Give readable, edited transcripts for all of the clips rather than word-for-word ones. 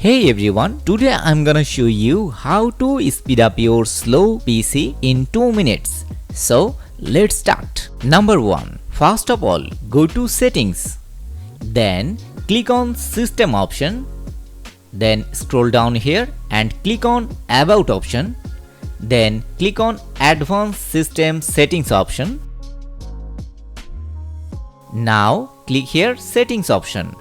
Hey everyone, today I'm gonna show you how to speed up your slow PC in 2 minutes. So let's start. Number 1. First of all, go to settings. Then click on system option. Then scroll down here and click on about option. Then click on advanced system settings option. Now click here settings option.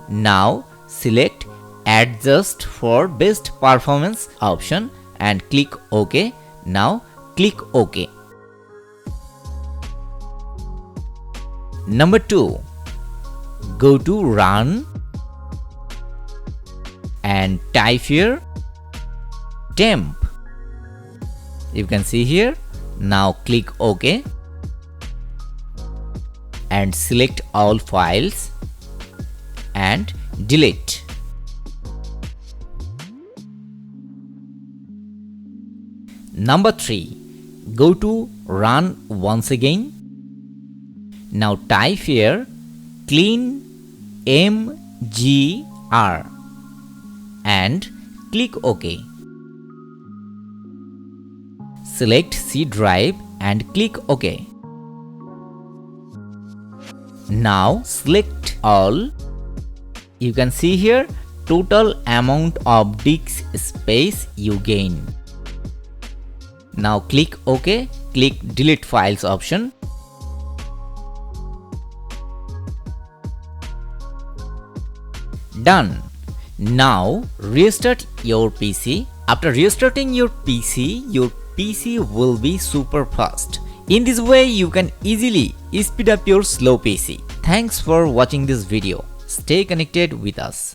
Now select adjust for best performance option and click OK. Now click OK. Number 2. Go to run and type here temp. You can see here. Now click OK and select all files and delete. Number 3. Go to run once again. Now type here clean mgr and click OK. Select C drive and click OK. Now select all. You can see here total amount of disk space you gain. Now click OK, click delete files option. Done. Now restart your PC. After restarting your PC will be super fast. In this way you can easily speed up your slow PC. Thanks for watching this video. Stay connected with us.